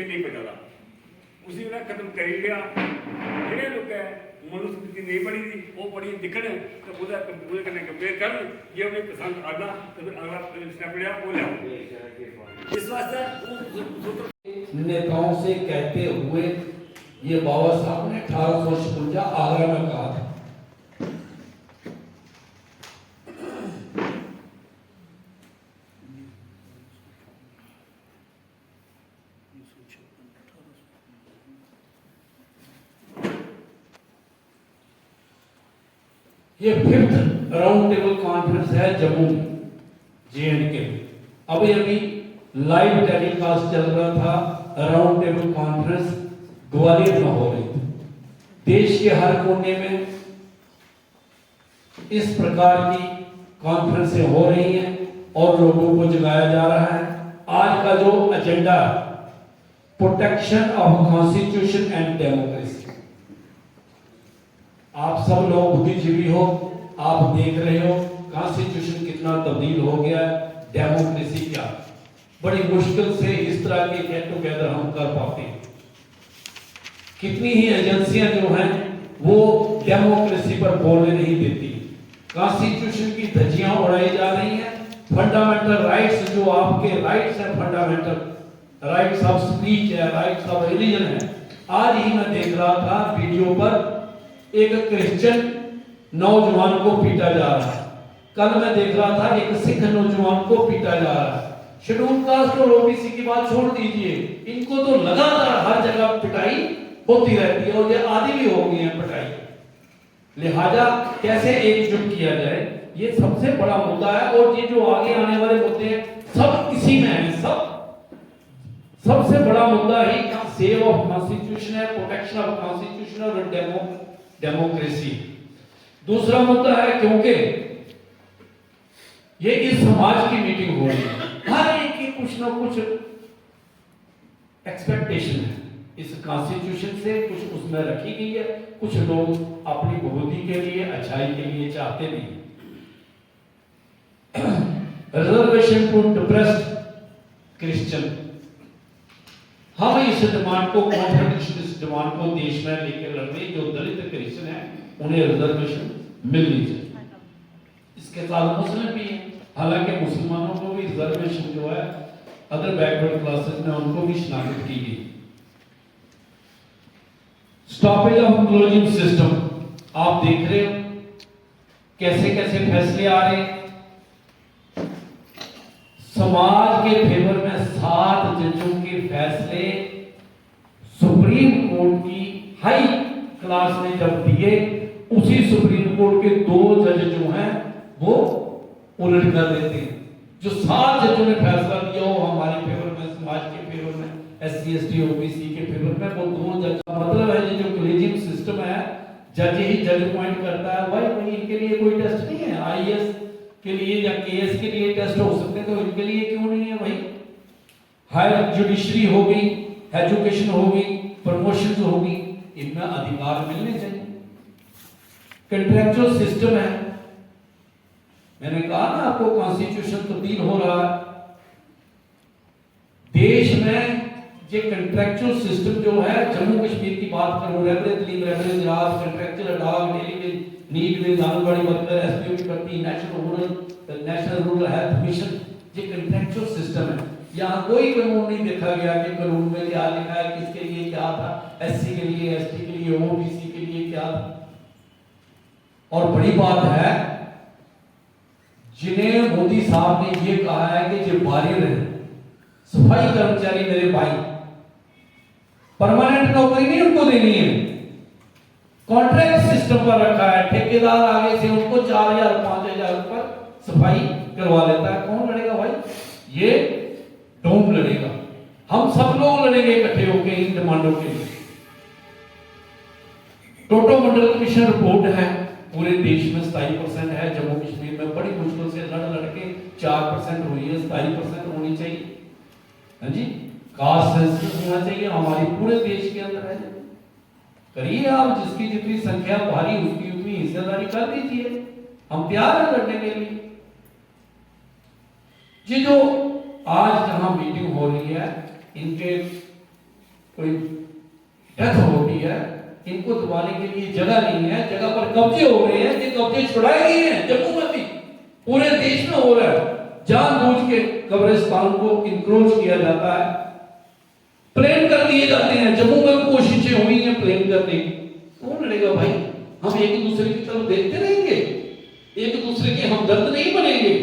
भी नहीं पता उसी ने खत्म कर ही लिया। ਜਿਹੜੇ ਲੋਕ ਹੈ ਮਨੁਸਮ੍ਰਿਤੀ नहीं पढ़ी थी वो पढ़ी दिखण तो ਉਹਦਾ ਕੰਪਿਊਟਰ कने कंपेयर कर जे उन्हें पसंद आना तो फिर अगला स्टेप लिया वो लिया। इस वास्ते नेताओं से कहते हुए ये बाबा साहब ने 1856 आगरा में कहा था। ये 5th राउंड टेबल कॉन्फ्रेंस है जम्मू JNK। अभी लाइव टेलीकास्ट चल रहा था। राउंड टेबल कॉन्फ्रेंस ग्वालियर में हो रही थी। देश के हर कोने में इस प्रकार की कॉन्फ्रेंसें हो रही हैं और लोगों को जगाया जा रहा है। आज का जो agenda protection of constitution and democracy. आप सब लोग बुद्धिजीवी हो, आप देख रहे हो कॉन्स्टिट्यूशन कितना तब्दील हो गया, डेमोक्रेसी क्या। बड़ी मुश्किल से इस तरह के गेट टुगेदर हम कर पाते हैं। कितनी ही एजेंसियां जो हैं वो डेमोक्रेसी पर बोलने नहीं देती। कॉन्स्टिट्यूशन की धज्जियां उड़ाई जा रही हैं। फंडामेंटल राइट्स जो आपके राइट्स हैं, फंडामेंटल राइट्स ऑफ स्पीच है, राइट्स ऑफ रिलीजन है। आज ही मैं देख रहा था वीडियो पर एक क्रिश्चियन नौजवान को पीटा जा रहा है। कल मैं देख रहा था एक सिख नौजवान को पीटा जा रहा है। शेड्यूल कास्ट और ओबीसी की बात छोड़ दीजिए, इनको तो लगातार हर जगह पिटाई होती रहती है और ये आदी भी हो गई है पिटाई। लिहाजा कैसे एकजुट किया जाए ये सबसे बड़ा मुद्दा है। और ये जो आगे आने वाले मुद्दे हैं सब इसी में है। सबसे बड़ा मुद्दा ही सेव ऑफ कॉन्स्टिट्यूशन है, प्रोटेक्शन ऑफ कॉन्स्टिट्यूशन और डेमोक्रेसी। दूसरा मुद्दा है क्योंकि ये इस समाज की मीटिंग हो रही है, हर एक की कुछ ना कुछ एक्सपेक्टेशन है इस कॉन्स्टिट्यूशन से, कुछ उसमें रखी गई है। कुछ लोग अपनी बहुमती के लिए, अच्छाई के लिए चाहते नहीं। रिजर्वेशन टू डिप्रेस्ड क्रिश्चियन, हम इस डिमांड को, कॉन्ट्रडिक्शन इस डिमांड को देश में लेकर लड़ रहे। जो दलित क्रिश्चियन है उन्हें रिजर्वेशन मिलनी चाहिए। इसके साथ मुस्लिम भी हैं, हालांकि मुसलमानों को भी रिजर्वेशन जो है अदर बैकवर्ड क्लासेस में उनको भी शनाख्त की गई। स्टॉपेज ऑफ क्लोजिंग सिस्टम, आप देख रहे हो कैसे कैसे फैसले आ रहे हैं। समाज के फेवर में 7 जजों के फैसले सुप्रीम कोर्ट की हाई क्लास ने जब दिए, उसी सुप्रीम कोर्ट के 2 जज जो हैं वो उलट कर देते हैं। जो 7 जजों ने फैसला दिया हो हमारे फेवर में, समाज के फेवर में, SC ST OBC के फेवर में, वो 2 जज का मतलब है ये जो कॉलेजियम सिस्टम है, जज ही जज अपॉइंट करता है। भाई इनके लिए कोई टेस्ट नहीं है। IAS के लिए या KS के लिए टेस्ट हो सकते हैं, तो इनके लिए क्यों नहीं है भाई। हायर जुडिशरी हो गई, एजुकेशन हो गई, प्रमोशन हो गई, इनमें अधिकार मिलने चाहिए। कंट्रेक्चुअल सिस्टम है, मैंने कहा ना आपको कॉन्स्टिट्यूशन तब्दील हो रहा है देश में। ये कंट्रेक्चुअल सिस्टम जो है, जम्मू कश्मीर की बात करूं, रेफरेंस लीव, रेफरेंस राज, कंट्रेक्चुअल डॉग, डेली नीड में आंगनवाड़ी वर्कर, SPO की भर्ती, नेशनल रूरल हेल्थ मिशन, ये कंट्रेक्चुअल सिस्टम है। यहाँ कोई कानून नहीं देखा गया कि कानून में क्या लिखा है, किसके लिए क्या था, SC के लिए, ST के लिए, OBC के लिए क्या था। और बड़ी बात है जिन्हें मोदी साहब ने ये कहा है कि जो बारियर है, सफाई कर्मचारी मेरे भाई, परमानेंट नौकरी नहीं उनको देनी है, कॉन्ट्रैक्ट सिस्टम पर रखा है। ठेकेदार आगे से उनको 4000 5000 पर सफाई करवा लेता है। कौन लड़ेगा भाई? ये डोम लड़ेगा। हम सब लोग लड़ेंगे इकट्ठे होकर इन डिमांडों के लिए। टोटो मंडल कमीशन रिपोर्ट है, पूरे देश में 27% है, जम्मू कश्मीर में बड़ी मुश्किल से लड़ के 4% हुई है, 27% होनी चाहिए। हाँ जी, कास्ट सेंसस होना चाहिए, हमारी पूरे देश के अंदर है। करिए आप, जिसकी जितनी संख्या भारी उसकी उतनी हिस्सेदारी कर दीजिए, हम तैयार हैं लड़ने के लिए। ये जो आज जहां मीटिंग हो रही है, इनके कोई डेथ होती है, इनको दबाने के लिए जगह नहीं है, जगह पर कब्जे हो रहे हैं, ये कब्जे छुड़ाए गए हैं। जम्मू में भी पूरे देश में हो रहा है, जानबूझ के कब्रिस्तान को इंक्रोच किया जाता है, प्लेन कर दिए जाते हैं। जम्मू में कोशिशें हुई हैं प्लेन करने की, कौन लड़ेगा भाई? हम एक दूसरे की तरफ देखते रहेंगे, एक दूसरे के हमदर्द नहीं बनेंगे।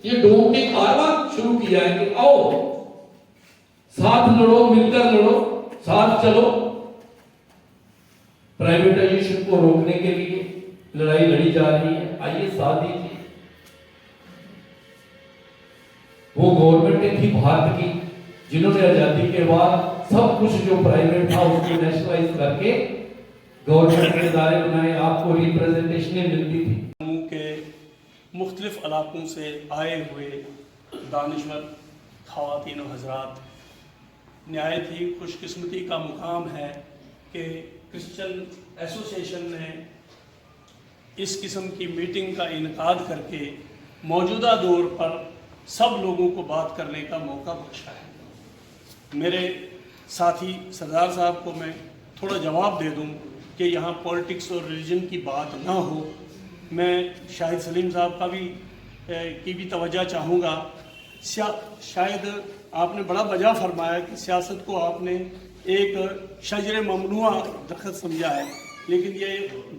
ये डोम ने कारवां शुरू किया है कि आओ साथ लड़ो, मिलकर लड़ो, साथ चलो। प्राइवेटाइजेशन को रोकने के लिए लड़ाई लड़ी जा रही है, आइए साथ दीजिए। वो गवर्नमेंट थी भारत की जिन्होंने आजादी के बाद सब कुछ जो प्राइवेट था उसको नेशनलाइज करके गवर्नमेंट के इदारे बनाए, आपको रिप्रेजेंटेशनें मिलती थी। जम्मू के मुख्तलिफ इलाकों से आए हुए दानिश्वर ख़वातीन व हज़रात, नहायत ही खुशकिस्मती का मुकाम है कि क्रिश्चियन एसोसिएशन ने इस किस्म की मीटिंग का इनकाद करके मौजूदा दौर पर सब लोगों को बात करने का मौका बख्शा है। मेरे साथी सरदार साहब को मैं थोड़ा जवाब दे दूं कि यहाँ पॉलिटिक्स और रिलीजन की बात ना हो। मैं शाहिद सलीम साहब की भी तवज्जो चाहूँगा। शायद आपने बड़ा वजह फरमाया कि सियासत को आपने एक शजर ममनुआ दरख्त समझा है, लेकिन ये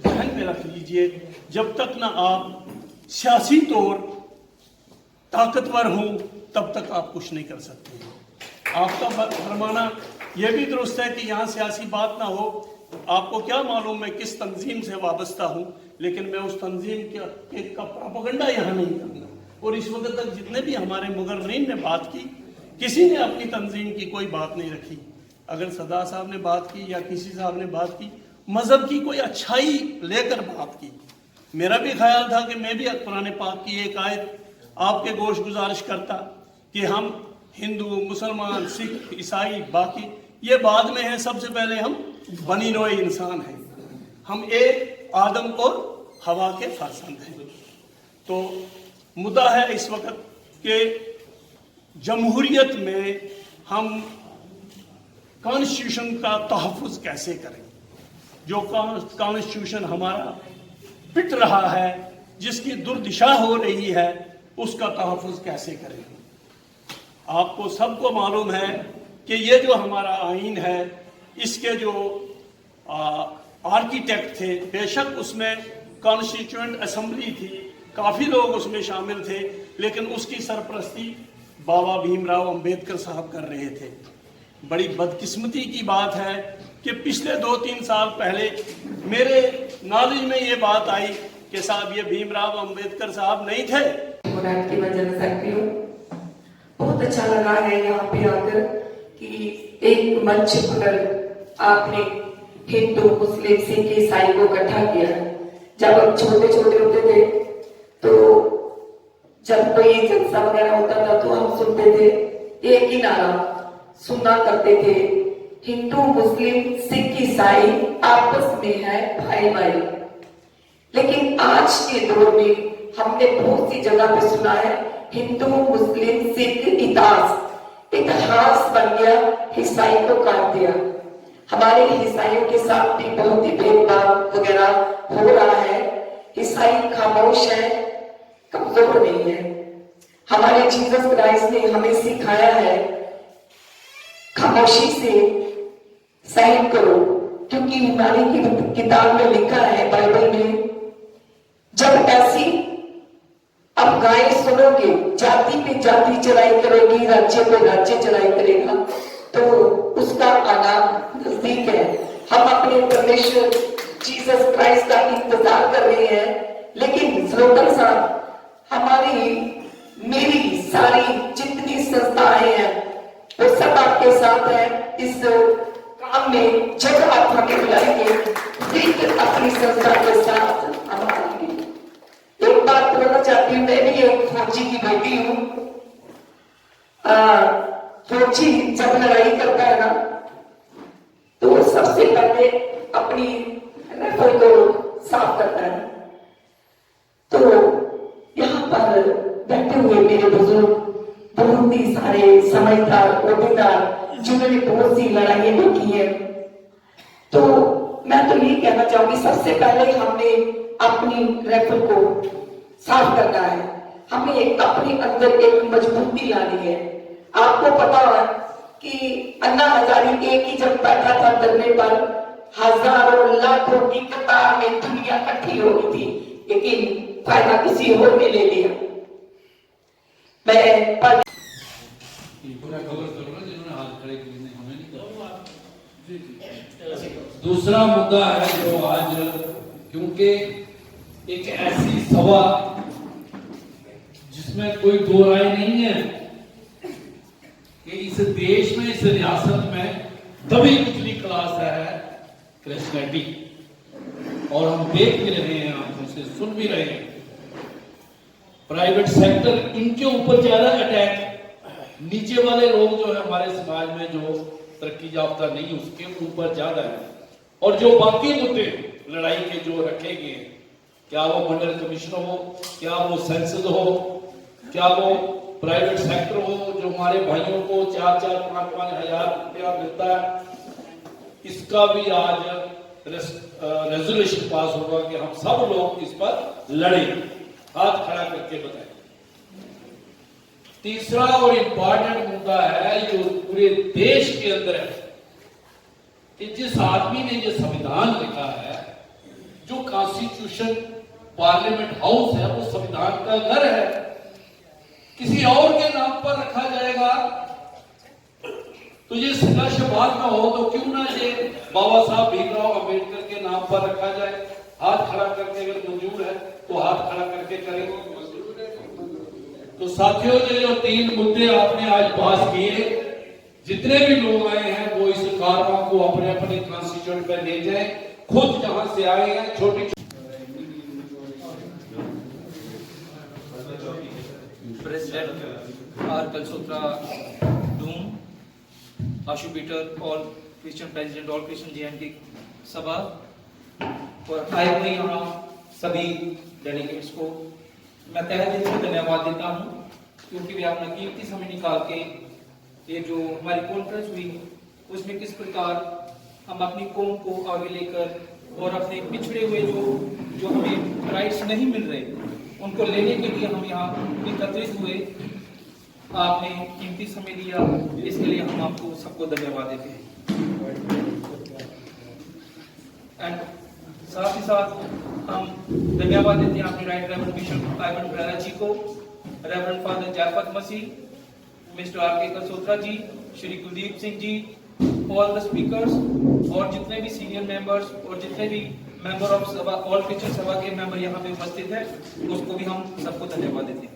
ध्यान में रख लीजिए, जब तक ना आप सियासी तौर ताकतवर हों तब तक आप कुछ नहीं कर सकते। आपका फरमाना यह भी दुरुस्त है कि यहाँ सियासी बात ना हो। आपको क्या मालूम मैं किस तंजीम से वाबस्ता हूँ, लेकिन मैं उस तंजीम का प्रोपेगेंडा यहाँ नहीं करूँगा। और इस वक्त तक जितने भी हमारे मुगर्रीन ने बात की, किसी ने अपनी तंजीम की कोई बात नहीं रखी। अगर सरदार साहब ने बात की या किसी साहब ने बात की, मज़हब की कोई अच्छाई लेकर बात की। मेरा भी ख्याल था कि मैं भी कुरान पाक की एक आयत आपके गोश गुजारिश करता कि हम हिंदू, मुसलमान, सिख, ईसाई, बाकी ये बाद में है, सबसे पहले हम बनी नौ इंसान हैं, हम एक आदम और हवा के फर्जंद हैं। तो मुद्दा है इस वक्त कि जमहूरियत में हम कॉन्स्टिट्यूशन का तहफ़्फ़ुज़ कैसे करें। जो कॉन्स्टिट्यूशन हमारा पिट रहा है, जिसकी दुर्दिशा हो रही है, उसका तहफ़्फ़ुज़ कैसे करें। आपको सबको मालूम है कि ये जो हमारा आइन है, इसके जो आर्किटेक्ट थे, बेशक उसमें कॉन्स्टिट्यूएंट असेंबली थी, काफ़ी लोग उसमें शामिल थे, लेकिन उसकी सरपरस्ती बाबा भीमराव अंबेडकर साहब कर रहे थे। बड़ी बदकिस्मती की बात है कि पिछले 2-3 साल पहले मेरे नॉलेज में ये बात आई कि साहब ये भीमराव अंबेडकर साहब नहीं थे। की मैं जन सकती हूँ, बहुत अच्छा लगा है यहाँ पे आकर कि एक मंच पर आपने हिंदू, मुस्लिम, सिख, ईसाई को इकट्ठा किया। जब हम छोटे छोटे होते थे तो जब कोई जलसा वगैरह होता था तो हम सुनते थे एक ही नारा सुना करते थे, हिंदू, मुस्लिम, सिख, ईसाई आपस में है भाई भाई। लेकिन आज के दौर में हमने बहुत सी जगह पे सुना है हिंदू, मुस्लिम, सिख, इतिहास बन गया, ईसाई को काट दिया। हमारे ईसाइयों के साथ भी बहुत ही भेदभाव वगैरह हो रहा है। ईसाई खामोश है, कमजोर नहीं है। हमारे जीसस क्राइस्ट ने हमें सिखाया है खामोशी से सहन करो, क्योंकि हमारी किताब में लिखा है, बाइबल में, जब ऐसी अब गाय सुनोगे, जाति पे जाति चढ़ाई करेगी, राज्य पे राज्य चढ़ाई करेगा, तो उसका आना नजदीक है। हम अपने परमेश्वर जीसस क्राइस्ट का इंतजार कर रहे हैं, लेकिन स्लोगन साहब मेरी सारी जितनी संस्थाएं हैं वो सब आपके साथ है इस काम में। जब आप हमें बुलाएंगे फिर अपनी संस्था के साथ हम आएंगे। एक बात बोलना चाहती हूँ, मैं भी एक फौजी की बेटी हूँ। फौजी जब लड़ाई करता है ना तो सबसे पहले अपनी राइफल को साफ करता है। तो यहाँ पर बैठे हुए मेरे बुजुर्ग बहुत ही सारे समझदार, ओबेदार, जिन्होंने बहुत सी लड़ाइयां देखी है, तो मैं तो ये कहना चाहूंगी, सबसे पहले हमने अपनी राइफल को साफ करना है, हमें अपने अंदर एक मजबूती लानी है। आपको पता है कि अन्ना हजारे एक ही जब बैठा था धरने पर, हजारों लाखों की कतार में दुनिया इकट्ठी हो गई थी, लेकिन फायदा किसी और ने ले लिया। मैं पूरा कवर करो ना, जिन्होंने हाथ खड़े किए नहीं, हमें नहीं करना। दूसरा मुद्दा है जो आज, क्योंकि एक ऐसी सभा जिसमें कोई दो राय नहीं है कि इस देश में, इस रियासत में दबी कुचली क्लास है क्रिश्चियनिटी, और हम देख भी रहे हैं, आंखों से सुन भी रहे हैं। प्राइवेट सेक्टर इनके ऊपर ज्यादा अटैक, नीचे वाले लोग जो है हमारे समाज में जो तरक्की याफ्ता नहीं, उसके ऊपर ज्यादा है। और जो बाकी मुद्दे लड़ाई के जो रखे गए, क्या वो मंडल कमीशन हो, क्या वो संसद हो, क्या वो प्राइवेट सेक्टर हो, जो हमारे भाइयों को 4-4, 5-5 हजार रुपया मिलता है, इसका भी आज रेजोल्यूशन पास होगा कि हम सब लोग इस पर लड़ें, हाथ खड़ा करके बताएं। तीसरा और इंपॉर्टेंट मुद्दा है जो पूरे देश के अंदर है कि जिस आदमी ने ये संविधान लिखा है, जो कॉन्स्टिट्यूशन पार्लियामेंट हाउस है, वो संविधान का घर है, किसी और के नाम पर रखा जाएगा तो ये सिला शबाद ना हो, तो क्यों ना ये बाबा साहब भीमराव अंबेडकर के नाम पर रखा जाए। हाथ खड़ा करके अगर मंजूर है तो हाथ खड़ा करके करें। तो साथियों, ये जो 3 मुद्दे आपने आज पास किए, जितने भी लोग आए हैं वो इस कारवां को अपने अपने कॉन्स्टिट्यूएंट पर ले जाएं, खुद जहां से आए हैं। छोटी President R. Kalsotra Doom, Ashu Peter, all Christian President, all Christian JNT सभा, और आए हुए यहाँ सभी डेलीगेट्स को मैं तहे दिल से धन्यवाद देता हूँ, क्योंकि वे अपना कीमती समय निकाल के ये जो हमारी कॉन्फ्रेंस हुई उसमें किस प्रकार हम अपनी कौम को आगे लेकर और अपने पिछड़े हुए जो हमें राइट्स नहीं मिल रहे उनको लेने के लिए हम यहाँ एकत्रित हुए। आपने कीमती समय दिया, इसके लिए हम आपको सबको धन्यवाद देते हैं। एंड साथ ही साथ हम धन्यवाद देते हैं अपने right reverend bishop Ivan Brara ji को, reverend father Jaipat Masih, mister R K Kasotra ji, Shri Kuldeep Singh ji, all the speakers और जितने भी सीनियर मेंबर्स और जितने भी मेंबर ऑफ सभा, ऑल क्रिश्चियन सभा के मेंबर यहाँ पे उपस्थित हैं, उसको भी हम सबको धन्यवाद देते हैं।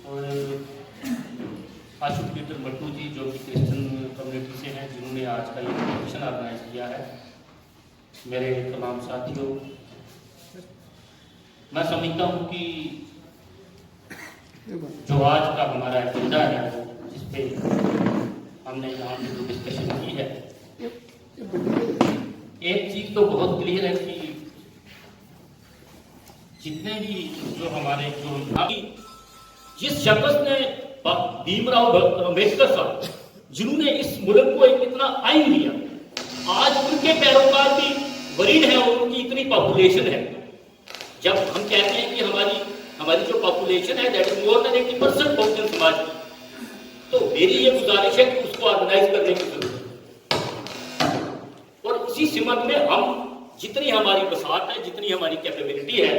और आशु पीटर मट्टू जी जो कि क्रिश्चियन कम्युनिटी से हैं, जिन्होंने आज का ये फंक्शन ऑर्गेनाइज किया है। मेरे तमाम साथियों, मैं समझता हूँ कि जो आज का हमारा एजेंडा है, जिस पे हमने यहाँ पे जो डिस्कशन की है, एक चीज तो बहुत क्लियर है कि जितने भी जो हमारे जिस शख्स ने भीमराव अंबेडकर साहब जिन्होंने इस मुल्क को एक इतना आइन दिया, आज उनके पैरोकार भी वरीड है और उनकी इतनी पॉपुलेशन है। जब हम कहते हैं कि हमारी जो पॉपुलेशन है that is more than 80% Bahujan Samaj की, तो मेरी ये गुजारिश है कि उसको ऑर्गेनाइज करने की जरूरत है। और उसी सिमत में हम जितनी हमारी बसात है, जितनी हमारी कैपेबिलिटी है,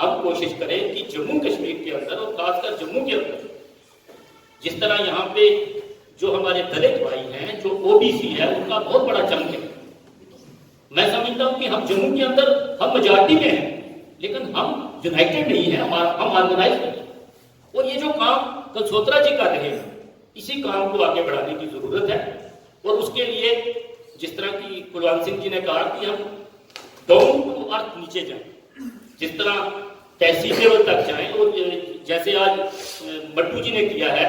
हम कोशिश करें कि जम्मू कश्मीर के अंदर और खासकर जम्मू के अंदर जिस तरह यहाँ पे जो हमारे दलित भाई हैं, जो ओबीसी है, उनका बहुत बड़ा चंक है। मैं समझता हूँ कि हम जम्मू के अंदर हम मेजॉरिटी में हैं, लेकिन हम यूनाइटेड नहीं है, हम ऑर्गेनाइज नहीं। और ये जो काम कलसोत्रा जी कर रहे हैं, इसी काम को आगे बढ़ाने की जरूरत है। और उसके लिए जिस तरह की कुलवंत सिंह जी ने कहा कि हम डाउन टू अर्थ नीचे जाएं, जिस तरह तहसील लेवल तक जाएं, और जैसे आज मट्टू जी ने किया है,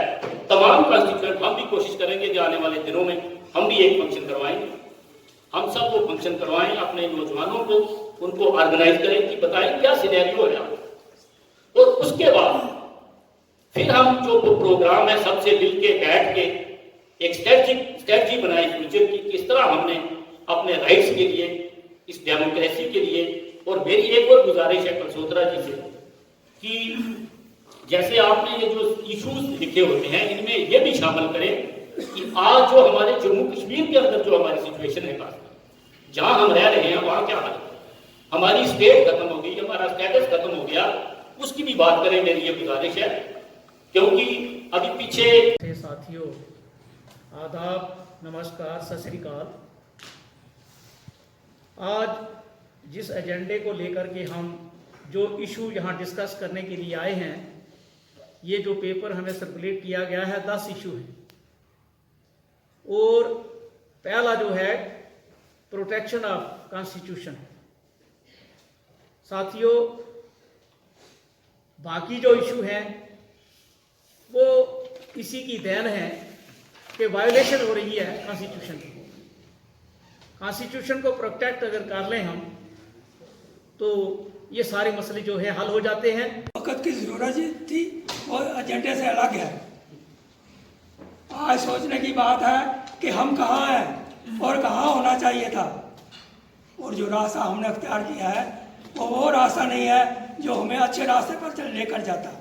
तमाम कॉन्स्टिट्यूएंट हम भी कोशिश करेंगे कि आने वाले दिनों में हम भी एक फंक्शन करवाएंगे। हम सब वो फंक्शन करवाएं, अपने नौजवानों को उनको ऑर्गेनाइज करें कि बताएं क्या सिनेरियो है। और उसके बाद फिर हम जो प्रोग्राम है सबसे मिल के बैठ के एक स्ट्रेटजी बनाई फ्यूचर की, किस तरह हमने अपने राइट्स के लिए, इस डेमोक्रेसी के लिए। और मेरी एक और गुजारिश है कलसोत्रा जी से कि जैसे आपने ये जो इश्यूज लिखे होते हैं इनमें ये भी शामिल करें कि आज जो हमारे जम्मू कश्मीर के अंदर जो हमारी सिचुएशन है, खास जहां हम रह रहे हैं वहां क्या हाल है, हमारी स्टेट खत्म हो गई, हमारा स्टेटस खत्म हो गया, उसकी भी बात करें, मेरी ये गुजारिश है। क्योंकि अभी पीछे साथियों, आदाब, नमस्कार, सत श्री अकाल। आज जिस एजेंडे को लेकर के हम जो इशू यहाँ डिस्कस करने के लिए आए हैं, ये जो पेपर हमें सर्कुलेट किया गया है 10 इशू हैं। और पहला जो है प्रोटेक्शन ऑफ कॉन्स्टिट्यूशन। साथियों, बाकी जो इशू हैं वो इसी की देन है कि वायोलेशन हो रही है कॉन्स्टिट्यूशन की। कॉन्स्टिट्यूशन को प्रोटेक्ट अगर कर लें हम तो ये सारे मसले जो है हल हो जाते हैं। वक्त की ज़रूरत थी और एजेंडे से अलग है। आज सोचने की बात है कि हम कहाँ हैं और कहाँ होना चाहिए था, और जो रास्ता हमने अख्तियार किया है वो रास्ता नहीं है जो हमें अच्छे रास्ते पर लेकर जाता।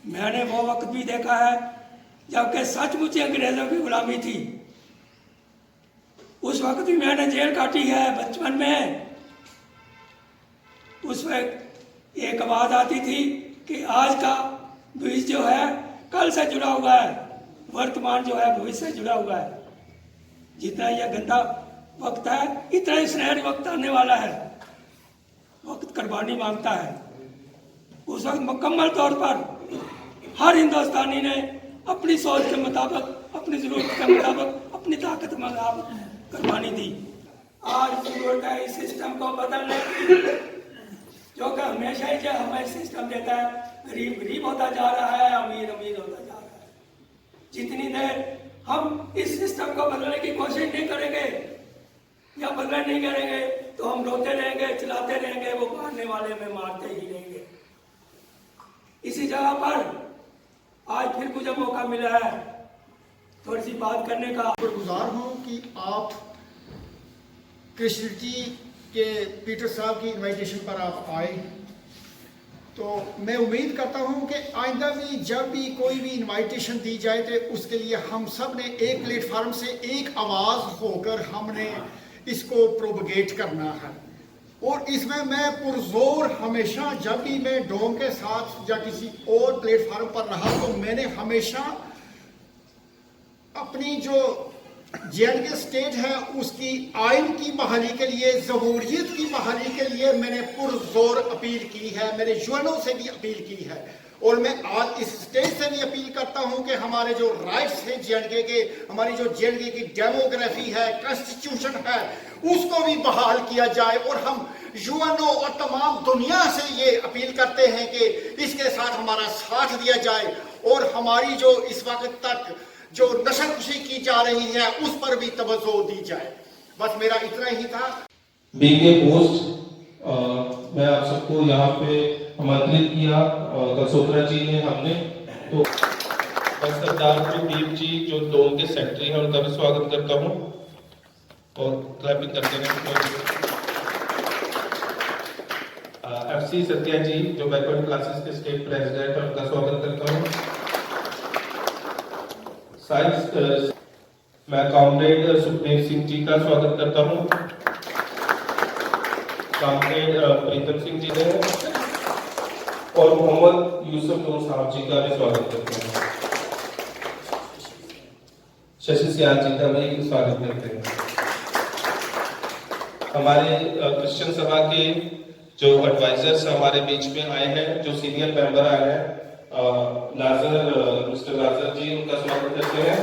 मैंने वो वक्त भी देखा है जबकि सचमुच अंग्रेज़ों की गुलामी थी। उस वक्त भी मैंने जेल काटी है बचपन में। उस वक्त एक आवाज़ आती थी कि आज का भविष्य जो है कल से जुड़ा हुआ है, वर्तमान जो है भविष्य से जुड़ा हुआ है। जितना यह गंदा वक्त है इतना ही सुनहरी वक्त आने वाला है। वक्त कुर्बानी मांगता है। उस वक्त मुकम्मल तौर पर हर हिंदुस्तानी ने अपनी सोच के मुताबिक, अपनी ज़रूरत के मुताबिक, अपनी ताकत के मुताबिक कुर्बानी दी। आज ज़रूरत है इस सिस्टम को बदलने की, जो कि हमेशा ही जो हमें सिस्टम देता है, गरीब गरीब होता जा रहा है, अमीर अमीर होता जा रहा है। जितनी देर हम इस सिस्टम को बदलने की कोशिश नहीं करेंगे या बदला नहीं करेंगे तो हम रोते रहेंगे, चलाते रहेंगे, वो मारने वाले में मारते ही रहेंगे। इसी जगह पर आज फिर मुझे मौका मिला है थोड़ी सी बात करने का। शुक्रगुजार हूँ कि आप कृष्ण जी के पीटर साहब की इनविटेशन पर आप आए। तो मैं उम्मीद करता हूँ कि आइंदा भी जब भी कोई भी इनविटेशन दी जाए तो उसके लिए हम सब ने एक प्लेटफार्म से एक आवाज़ होकर हमने इसको प्रोपगेट करना है। और इसमें मैं पुरजोर हमेशा जब भी मैं डोम के साथ या किसी और प्लेटफार्म पर रहा तो मैंने हमेशा अपनी जो जे.एंड.के स्टेट है उसकी आइन की बहाली के लिए, जमहूरियत की बहाली के लिए मैंने पुरजोर अपील की है। मैंने यूएनओ से भी अपील की है और मैं आज इस स्टेज से भी अपील करता हूं कि हमारे जो राइट्स हैं जे.एंड.के के, हमारी जो जे.एंड.के की डेमोग्राफी है, कॉन्स्टिट्यूशन है, उसको भी बहाल किया जाए। और हम यूएनओ और तमाम दुनिया से ये अपील करते हैं कि इसके साथ हमारा साथ दिया जाए और हमारी जो इस वक्त तक जो नशलकुशी की जा रही है उस पर भी तवज्जो दी जाए। बस मेरा इतना ही था। बीइंग ए पोस्ट मैं आप सबको यहाँ पे आमंत्रित किया कलसोत्रा जी ने हमने तो सरदार प्रदीप जी जो डोम के सेक्रेटरी हैं उनका भी स्वागत करता हूँ और क्लैपिंग करते हैं। FC सत्या जी जो बैकवर्ड क्लासेस के स्टेट प्रेसिडेंट हैं उनका स्वागत करता हूँ। साइंस मैं कॉमरेड सुखदेव सिंह जी का स्वागत करता हूँ। कॉमरेड प्रीतम सिंह जी ने और मोहम्मद यूसुफ नूर साहब जी का भी स्वागत करते हैं। शशि सियाल जी का भी स्वागत करते हैं। हमारे क्रिश्चियन सभा के जो एडवाइजर्स हमारे बीच में आए हैं, जो सीनियर मेंबर आए हैं, मिस्टर नाजर जी, उनका स्वागत करते हैं।